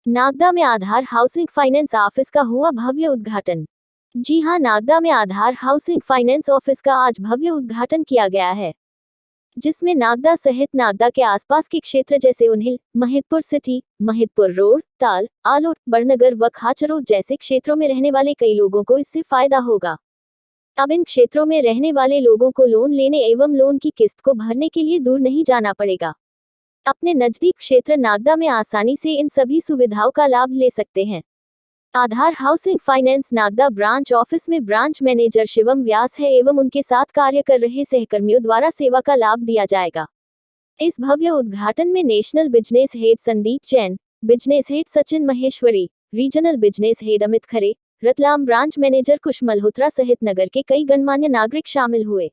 नागदा में आधार housing finance office का हुआ भव्य उद्घाटन। जी हां, नागदा में आधार हाउसिंग फाइनेंस ऑफिस का आज भव्य उद्घाटन किया गया है, जिसमें नागदा सहित नागदा के आसपास के क्षेत्र जैसे उन्हिल, महिदपुर सिटी, महिदपुर रोड, ताल, आलोट, बड़नगर व खाचरोद जैसे क्षेत्रों में रहने वाले कई लोगों को इससे फायदा होगा। अब इन क्षेत्रों में रहने वाले लोगों को लोन लेने एवं लोन की किस्त को भरने के लिए दूर नहीं जाना पड़ेगा। अपने नजदीक क्षेत्र नागदा में आसानी से इन सभी सुविधाओं का लाभ ले सकते हैं। Aadhaar housing finance Nagda branch office में ब्रांच मैनेजर शिवम व्यास है एवं उनके साथ कार्य कर रहे सहकर्मियों द्वारा सेवा का लाभ दिया जाएगा। इस भव्य उद्घाटन में national business head Sandeep Jain, business head Sachin Maheshwari, regional business head Amit Khare, Ratlam branch manager Kush Malhotra सहित नगर के कई गणमान्य नागरिक शामिल हुए।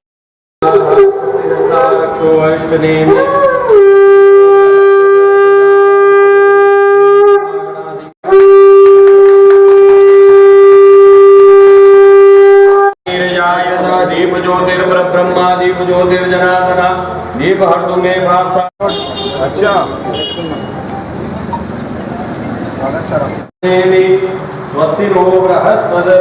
दीप ज्योतिर्ब्रह्मा दीप ज्योतिर्जनार्दन दीप हर मे भाव। अच्छा स्वस्ति नो बृहस्पति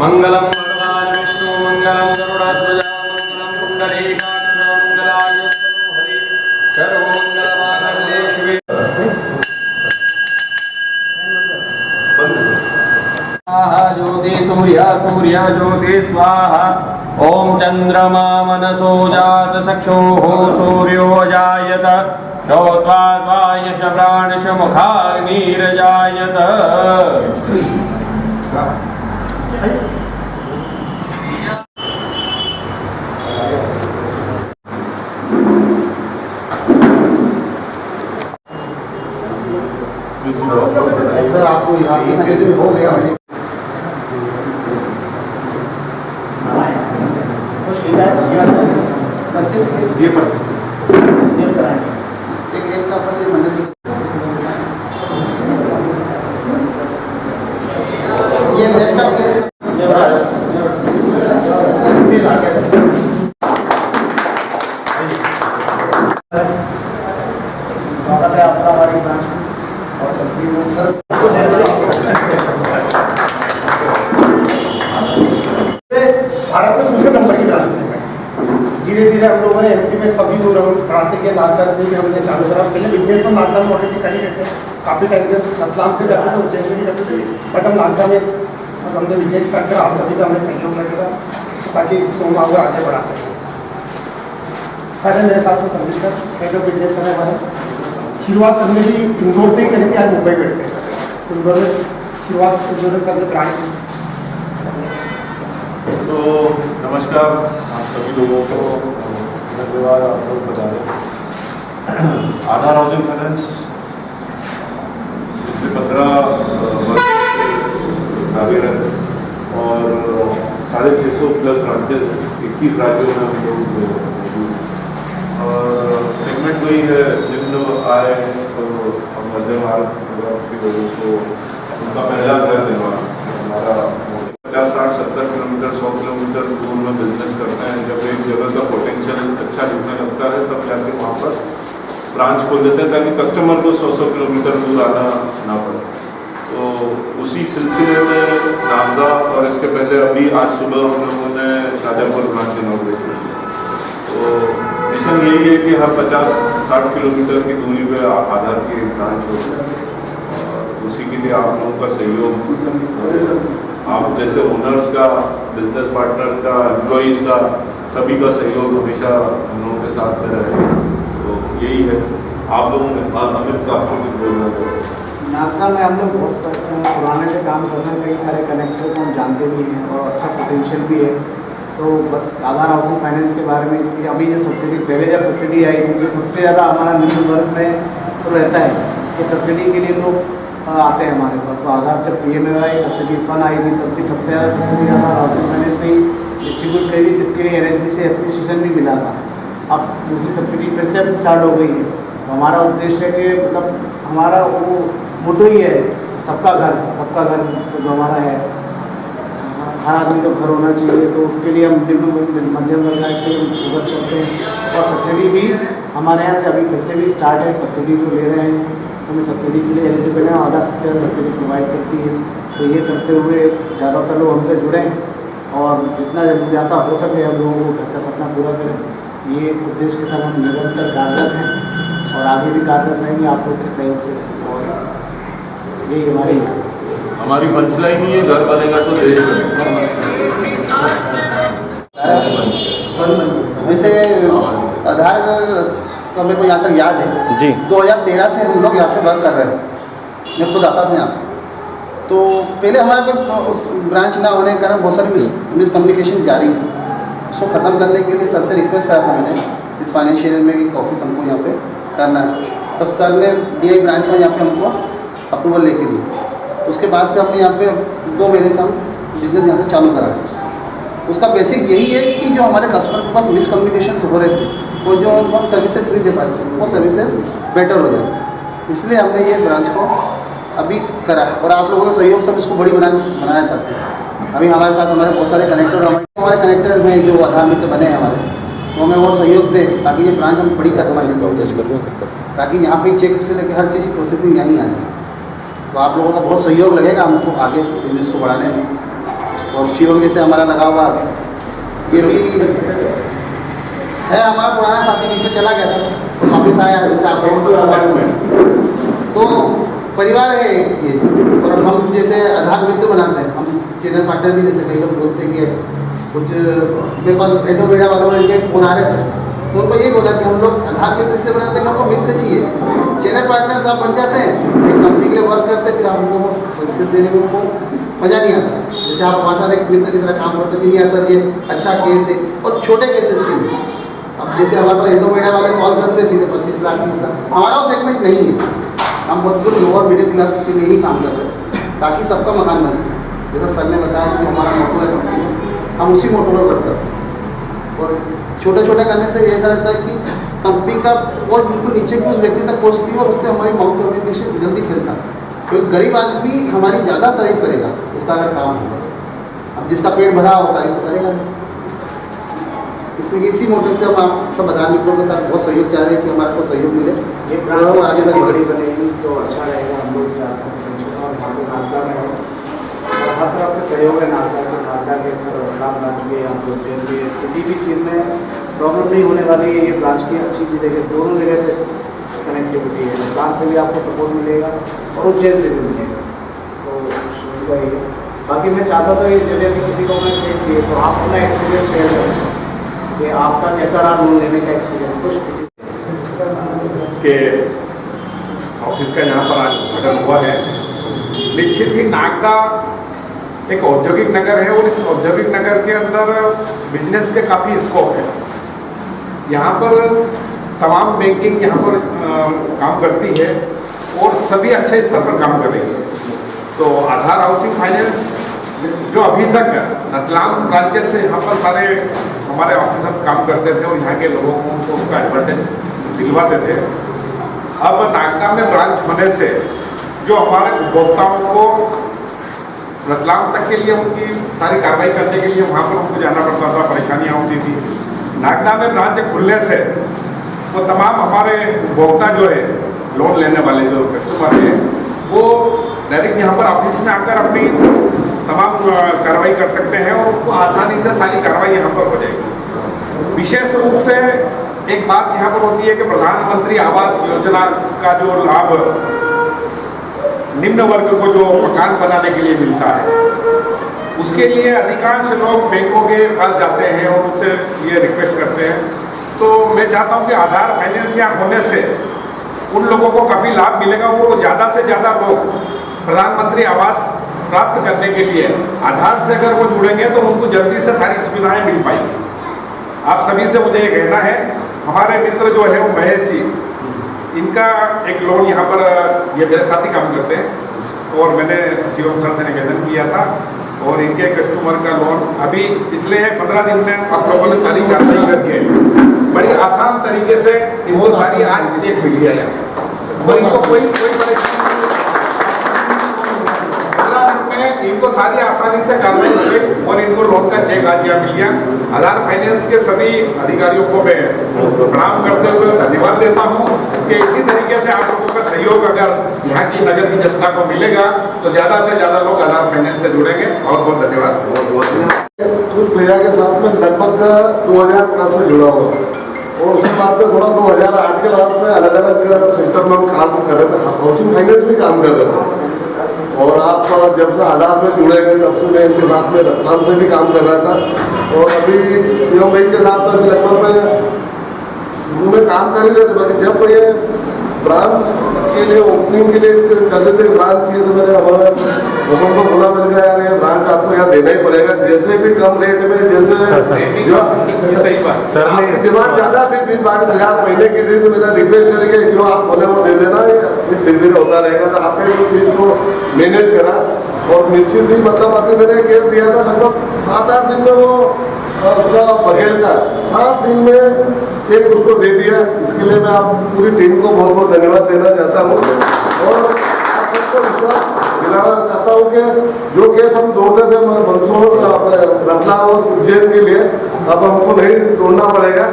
मंगलम भगवान विष्णु मंगलम गरुड़ध्वज मंगलम पुंडरीकाक्ष मंगलाय हरि सर्वमंगलमांगल्ये शिवे। ज्योति सूर्य सूर्य ज्योति स्वाहा। ओम चंद्रमा मनसो जात चक्षुः सूर्यो जायत श्रोत्वाद्वायश प्राणश मुखाग्निर्जायत। सर आपको यहाँ हो गया ये 25 एक गेम का अपन ये मंदिर ये गेम का प्लेस स्वागत है आपका हमारी ब्रांच और भारत में दूसरे नंबर की ब्रांच है। धीरे धीरे हम लोगों ने एमपी में सभी लोग बढ़ाते गए। नागदा में हमने चालू करा। पहले बिजनेस तो नागदा में ऑलरेडी कर ही करते हैं, काफ़ी टाइम से रतलाम से करते थे, उज्जैन से भी करते थे, बट हम नागदा में हमने बिजनेस करके आप सभी का हमें सहयोग लगेगा ताकि इसको हम आगे आगे बढ़ाते हैं। सारे मेरे साथ में Sandeep sir head of business है हमारे। शुरुआत सर ने भी इंदौर से ही करी थी, आज मुंबई बैठते हैं। इंदौर में शुरुआत इंदौर में सर ने ब्रांच। तो नमस्कार आप सभी लोगों को, धन्यवाद आप लोग बता रहे। आधार हाउसिंग फाइनेंस पिछले 15 वर्ष कार्यरत और 650 प्लस ब्रांचेज 21 राज्यों में हम लोग और सेगमेंट वही है। जिन आए तो हम मध्यम आर्थिक के लोगों को उनका पहला घर दिलवाना। हमारा 50, 60, 70 किलोमीटर 100 किलोमीटर दूर में बिजनेस करते हैं। जब एक जगह का पोटेंशियल अच्छा दिखने लगता है तब जाके वहाँ पर ब्रांच खोल देते हैं ताकि कस्टमर को 100 किलोमीटर दूर आना ना पड़े। तो उसी सिलसिले में नागदा और इसके पहले अभी आज सुबह हम लोगों ने राजापुर ब्रांच इनॉग्रेशन किया। तो मिशन यही है कि हर 50-60 किलोमीटर की दूरी पर आधार की ब्रांच हो और उसी के लिए आप लोगों का सहयोग, आप जैसे ओनर्स का, बिजनेस पार्टनर्स का, एम्प्लॉइज़ का, सभी का सहयोग हमेशा हम लोगों के साथ में रहे। तो यही है। आप लोगों ने अमित का आपको कुछ बोलना है? नागदा में हम लोग बहुत पुराने से काम कर रहे हैं, कई सारे कनेक्टर को हम जानते भी हैं और अच्छा पोटेंशियल भी है। तो बस आधार हाउसिंग फाइनेंस के बारे में अभी जो सब्सिडी, पहले जब सब्सिडी आई थी, जो सबसे ज़्यादा हमारा निम्न वर्ग में तो रहता है कि सब्सिडी के लिए लोग आते हैं हमारे पास। तो आधार जब PMAY सब्सिडी फंड आई थी तब भी सबसे ज़्यादा सब्सिडी आधार हाउसिंग फाइनेंस से ही डिस्ट्रीब्यूट करी थी, जिसके लिए NHB से एप्लीकेशन भी मिला था। अब दूसरी सब्सिडी फिर से अब स्टार्ट हो गई है। तो हमारा उद्देश्य है कि मतलब हमारा वो मोटो ही है, सबका घर जो हमारा है, हर आदमी को घर होना चाहिए। तो उसके लिए हम निम्न मध्यम वर्ग के फोकस करते हैं और सब्सिडी भी हमारे यहाँ से अभी फिर से भी स्टार्ट है। सब्सिडी जो ले रहे हैं में सब्सिडी के लिए एलिजिबल है, आधा से ज़्यादा सब्सिडी प्रोवाइड करती है। तो ये करते हुए ज़्यादातर लोग हमसे जुड़ें और जितना जल्दी ऐसा हो सके हम लोगों को घर का सपना पूरा करें, ये उद्देश्य के साथ हम निरंतर कार्यरत हैं और आगे भी कार्यरत रहेंगे आप लोग के सहयोग से। और यही हमारी पंचलाइन ही है, घर बनेगा तो देश बनेगा। वैसे आधार का मेरे को यहाँ तक याद है जी, 2013 से हम लोग यहाँ पे वर्क कर रहे हैं। मैं खुद आता था यहाँ, तो पहले हमारे पे उस ब्रांच ना होने के कारण बहुत सारी मिसकम्युनिकेशन जारी थी। उसको ख़त्म करने के लिए सर से रिक्वेस्ट करा था मैंने इस फाइनेंशियल में एक ऑफिस हमको यहाँ पे करना है। तब सर ने DI ब्रांच में यहाँ पे हमको अप्रूवल लेके दी। उसके बाद से हमने यहाँ पे 2 महीने से हम बिजनेस यहाँ से चालू करा है। उसका बेसिक यही है कि जो हमारे कस्टमर के पास मिसकम्युनिकेशन हो रहे थे, वो जो उनको हम सर्विसेज नहीं दे पाते थे, वो सर्विसेज बेटर हो जाए, इसलिए हमने ये ब्रांच को अभी करा है। और आप लोगों के सहयोग से हम इसको बड़ी बनाना चाहते हैं। अभी हमारे साथ हमारे बहुत सारे कनेक्टर हमारे कनेक्टर हैं जो आधार मित्र बने हैं हमारे, तो हमें वो सहयोग दें ताकि ये ब्रांच हम बड़ी कर पाएंगे, ताकि यहाँ पे चेक से लेकर हर चीज़ की प्रोसेसिंग यहीं आनी है। तो आप लोगों का बहुत सहयोग लगेगा हमको आगे बिजनेस को बढ़ाने में। और शिवम जैसे हमारा लगा हुआ ये भी है हमारा पुराना साथी, बीच में चला गया था, वापस आया जैसे आप तो परिवार है ये। और हम जैसे आधार मित्र बनाते हैं, हम चैनल पार्टनर नहीं देते। कई लोग बोलते हैं कि कुछ मेरे पास एडोवेडा वालों के फ़ोन आ रहे थे, तो उनको ये बोला कि हम लोग आधार मित्र से बनाते हैं, हमको मित्र चाहिए। चैनल पार्टनर्स आप बन जाते हैं, एक कंपनी के लिए वर्क करते हैं, फिर आप उनको सर्विसेज देने में उनको मज़ा नहीं आता। जैसे आप हमारे साथ एक मित्र की तरह काम करते हैं कि नहीं यार सर ये अच्छा केस है, और छोटे केसेस के लिए अब जैसे हमारे पास एडोवेडा वाले कॉल करते हैं सीधे 25 लाख 30 लाख, हमारा वो सेगमेंट नहीं है। हम बहुत लोअर मिडिल क्लास के लिए ही काम कर रहे हैं ताकि सबका मकान बन सके। जैसा सर ने बताया कि हमारा मोटो है कंपनी, हम उसी मोटो पर वर्क करते हैं। और छोटे छोटे करने से ऐसा रहता है कि कंपनी का वो बिल्कुल नीचे की उस व्यक्ति तक पहुँचती है और उससे हमारी माउथ कम्युनिकेशन जल्दी फैलता है। क्योंकि गरीब आदमी हमारी ज़्यादा तारीफ करेगा उसका अगर काम होगा। अब जिसका पेट भरा हो तारीफ तो करेगा नहीं। इसलिए इसी मोटिव से हम आप सब आधार मित्रों के साथ बहुत सहयोग चाह रहे हैं कि हमारे को सहयोग मिले, ये ब्रांच आगे तक बड़ी बनेगी तो अच्छा रहेगा। हम लोग चाहते हैं और यहाँ पे नागदा में हो और हर तरफ से सहयोग है नागदा के ब्रांच भी है, हम लोग भी किसी भी चीज़ में प्रॉब्लम नहीं होने वाली है। ये ब्रांच की अच्छी चीज़ है कि दोनों जगह से कनेक्टिविटी है, ब्रांच से भी आपको सपोर्ट मिलेगा और उज्जैन से भी मिलेगा। तो वही बाकी मैं चाहता था ये जगह भी किसी को मैं चेक किए तो आप अपना एक्सपीरियंस शेयर करें कि आपका कैसा रहा लोन लेने का एक्सपीरियंस कुछ किसी के ऑफिस का यहाँ पर आज उद्घाटन हुआ है। निश्चित ही नागदा एक औद्योगिक नगर है और इस औद्योगिक नगर के अंदर बिजनेस के काफ़ी स्कोप है। यहाँ पर तमाम बैंकिंग यहाँ पर काम करती है और सभी अच्छे स्तर पर काम कर रही है। तो आधार हाउसिंग फाइनेंस जो अभी तक रतलाम राज्य से यहाँ पर सारे हमारे ऑफिसर्स काम करते थे और यहाँ के लोगों को उनको उसका एडवांटेज दिलवाते थे, अब नागदा में ब्रांच होने से जो हमारे उपभोक्ताओं को रतलाम तक के लिए उनकी सारी कार्रवाई करने के लिए वहाँ पर उनको जाना पड़ता था, परेशानियाँ होती थी। नागदा में ब्रांच खुलने से वो तमाम हमारे उपभोक्ता जो है लोन लेने वाले जो कस्टमर हैं वो डायरेक्ट यहाँ पर ऑफिस में आकर अपनी तमाम कार्रवाई कर सकते हैं और उनको आसानी से सारी कार्रवाई यहाँ पर हो जाएगी। विशेष रूप से एक बात यहाँ पर होती है कि प्रधानमंत्री आवास योजना का जो लाभ निम्न वर्ग को जो मकान बनाने के लिए मिलता है, उसके लिए अधिकांश लोग बैंकों के पास जाते हैं और उनसे ये रिक्वेस्ट करते हैं। तो मैं चाहता हूँ कि आधार फाइनेंस यहाँ होने से उन लोगों को काफ़ी लाभ मिलेगा और वो ज़्यादा से ज़्यादा लोग प्रधानमंत्री आवास प्राप्त करने के लिए आधार से अगर वो जुड़ेंगे तो उनको जल्दी से सारी सुविधाएं मिल पाएंगी। आप सभी से मुझे ये कहना है, हमारे मित्र जो है वो महेश जी, इनका एक लोन यहाँ पर ये मेरे साथ ही काम करते हैं और मैंने शिवम सर से निवेदन किया था और इनके कस्टमर का लोन अभी पिछले 15 दिन में आप लोगों ने सारी कार्रवाई करके बड़ी आसान तरीके से इनको सारी आज चेक मिल गया है और इनको कोई इनको सारी आसानी से कार्रवाई हो गई और इनको लोन का चेक आज यहाँ मिल गया। आधार फाइनेंस के सभी अधिकारियों को मैं प्रणाम करते हुए धन्यवाद देता हूँ कि इसी तरीके से आप लोगों का सहयोग अगर यहाँ की नगर की जनता को मिलेगा तो ज़्यादा से ज़्यादा लोग आधार फाइनेंस से जुड़ेंगे। बहुत बहुत धन्यवाद। कुछ भैया के साथ में लगभग 2005 से जुड़ा हुआ और उसके बाद में थोड़ा 2008 के बाद में अलग अलग सेक्टर में हम काम कर रहे थे, हाउसिंग फाइनेंस भी काम कर रहे थे। और आप जब से आधार में जुड़े गए तब से मैं इनके साथ में रतलाम से भी काम कर रहा था और अभी सीएम भाई के साथ में लगभग मैं शुरू में काम कर ही रहे थे। बाकी जब ये ब्रांच के लिए ओपनिंग के लिए चल रहे थे ब्रांच चाहिए तो मैंने हमारे लोगों को बोला, मैंने कहा यार ये ब्रांच आपको यहाँ देना ही पड़ेगा, जैसे भी कम रेट में, जैसे जो सर ने डिमांड ज़्यादा थी 20-22 महीने की थी तो मैंने रिक्वेस्ट करके जो आप बोले वो दे देना, ये धीरे धीरे होता रहेगा। तो आपने उस चीज़ को मैनेज करा और निश्चित ही मतलब अभी मैंने केस दिया था लगभग 7-8 दिन में वो उसका बघेल का 7 दिन में चेक उसको दे दिया। इसके लिए मैं आप पूरी टीम को बहुत बहुत धन्यवाद देना चाहता हूँ और आप सबको विश्वास दिलाना चाहता हूँ कि जो केस हम दौड़ते थे मंदसौर रतलाम और उज्जैन के लिए अब हमको नहीं तोड़ना पड़ेगा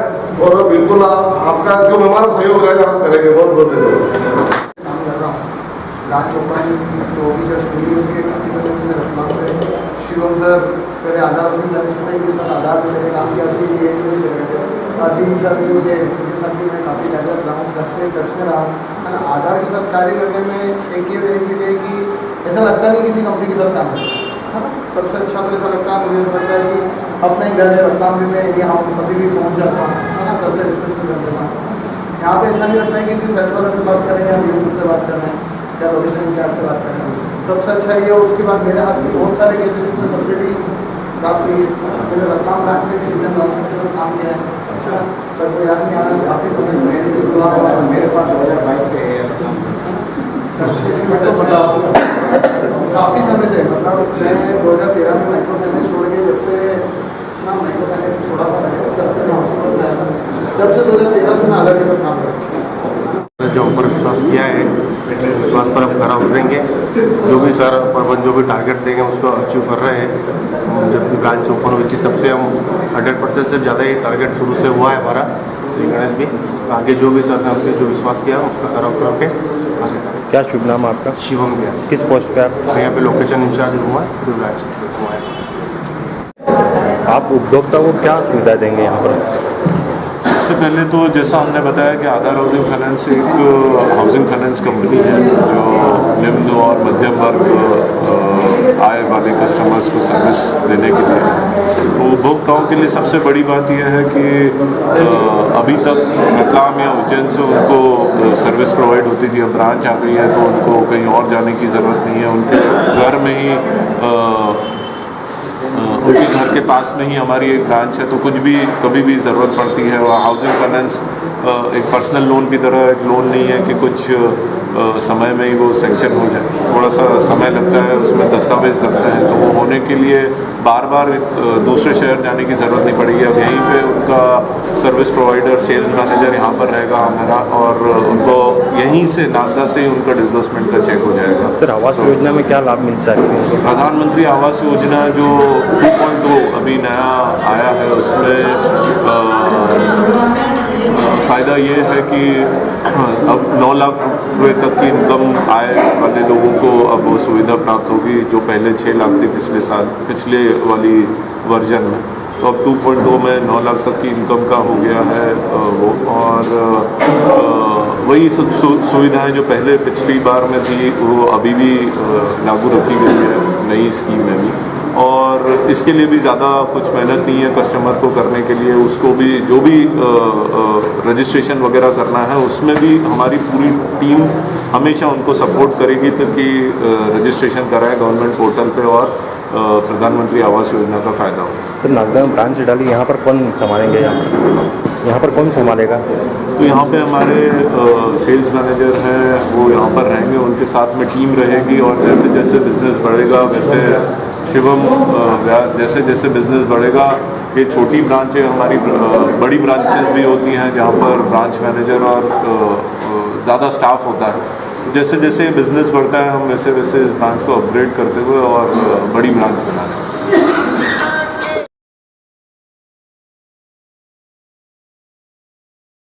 और बिल्कुल आपका जो हमारा सहयोग रहेगा हम करेंगे। बहुत बहुत धन्यवाद। काम कर रहा हूँ ब्रांच ओपन तो भी सर स्टूडियोज़ के काफ़ी समय से रतलाम से शिवम सर पहले आधार हाउसिंग था, इनके साथ आधार में मैंने काम किया था, ये भी चल रहे थे। अरविंद सर जो थे उनके साथ भी मैं काफ़ी ज़्यादा ब्रांच घर से टच में रहा हूँ। आधार के साथ कार्य करने में एक ये बेनिफिट है कि ऐसा लगता नहीं किसी कंपनी के साथ काम करना है ना। सबसे अच्छा तो ऐसा लगता है, मुझे ऐसा लगता है कि अपने घर में रतलाम में मैं यहाँ कभी भी पहुँच जाता हूँ है ना, सबसे डिस्कशन कर लेता हूँ। यहाँ पे ऐसा नहीं लगता है कि किसी सर्विस वाले से बात करें या यूनिवर्सिटी से बात कर रहे हैं या लोकेशन इंचार्ज से बात करें। सबसे अच्छा ये और उसके बाद मेरे हाथ में बहुत सारे केसेस जिसमें सब्सिडी प्राप्त हुई है। मैंने रतलाम ब्रांच में भी इंडियन गवर्नमेंट के साथ काम किया है। अच्छा सर को याद नहीं आ रहा, काफ़ी समय से मेरे पास 2022 से काफ़ी समय से मतलब मैं 2013 में माइक्रो फाइनेंस छोड़ के जब से ना माइक्रो फाइनेंस छोड़ा था मैंने तब से मैं हाउसिंग लोन लाया था। जब से 2013 से मैं आधार के साथ काम कर रहा हूँ। जो ऊपर विश्वास किया है विश्वास पर हम खरा उतरेंगे। जो भी सर अपन जो भी टारगेट देंगे उसको अचीव कर रहे हैं। जब भी ब्रांच ओपन हुई थी तब से हम 100% से ज़्यादा ही टारगेट शुरू से हुआ है हमारा। श्री गणेश भी आगे जो भी सर ने उसके जो विश्वास किया उसका खरा उतर के आगे करें। क्या शुभ नाम आपका? शिवम व्यास। किस पोस्ट पे आप? यहाँ पे लोकेशन इंचार्ज हुआ है, पूरी ब्रांच हुआ है। आप उपभोक्ता को क्या सुविधा देंगे यहाँ पर? सबसे पहले तो जैसा हमने बताया कि आधार हाउसिंग फाइनेंस एक हाउसिंग फाइनेंस कंपनी है जो निम्न और मध्यम वर्ग आय वाले कस्टमर्स को सर्विस देने के लिए। तो उपभोक्ताओं के लिए सबसे बड़ी बात यह है कि अभी तक रतलाम या उज्जैन से उनको सर्विस प्रोवाइड होती थी। अब ब्रांच आ गई है तो उनको कहीं और जाने की ज़रूरत नहीं है। उनके घर में ही उनके घर के पास में ही हमारी एक ब्रांच है, तो कुछ भी कभी भी ज़रूरत पड़ती है। और हाउसिंग फाइनेंस एक पर्सनल लोन की तरह एक लोन नहीं है कि कुछ समय में ही वो सेंक्शन हो जाए। थोड़ा सा समय लगता है, उसमें दस्तावेज लगते हैं, तो वो होने के लिए बार बार दूसरे शहर जाने की ज़रूरत नहीं पड़ेगी। अब यहीं पे उनका सर्विस प्रोवाइडर सेल्स मैनेजर यहाँ पर रहेगा हमारा और उनको यहीं से नागदा से ही उनका डिस्बर्समेंट का चेक हो जाएगा। सर आवास योजना में क्या लाभ मिल सकते हैं? प्रधानमंत्री आवास योजना जो 2.2 अभी नया आया है उसमें फ़ायदा ये है कि अब 9 लाख रुपए तक की इनकम आय वाले लोगों को अब वो सुविधा प्राप्त होगी जो पहले 6 लाख थी पिछले वाली वर्जन में। तो अब 2.2 में 9 लाख तक की इनकम का हो गया है वो। और वही सब सुविधाएं जो पहले पिछली बार में थी वो अभी भी लागू रखी गई है नई स्कीम में भी। और इसके लिए भी ज़्यादा कुछ मेहनत नहीं है कस्टमर को करने के लिए। उसको भी जो भी रजिस्ट्रेशन वगैरह करना है उसमें भी हमारी पूरी टीम हमेशा उनको सपोर्ट करेगी ताकि रजिस्ट्रेशन कराए गवर्नमेंट पोर्टल पे और प्रधानमंत्री आवास योजना का फ़ायदा हो। सर नागदा में ब्रांच डाली, यहाँ पर कौन संभालेंगे? यहाँ पर कौन संभालेगा? तो यहाँ पे हमारे सेल्स मैनेजर हैं वो यहाँ पर रहेंगे, उनके साथ में टीम रहेगी। और जैसे जैसे बिज़नेस बढ़ेगा वैसे शिवम व्यास जैसे जैसे बिज़नेस बढ़ेगा, ये छोटी ब्रांचें हमारी बड़ी ब्रांचेस भी होती हैं जहाँ पर ब्रांच मैनेजर और ज़्यादा स्टाफ होता है। जैसे जैसे बिज़नेस बढ़ता है हम वैसे वैसे इस ब्रांच को अपग्रेड करते हुए और बड़ी ब्रांच बना रहे हैं।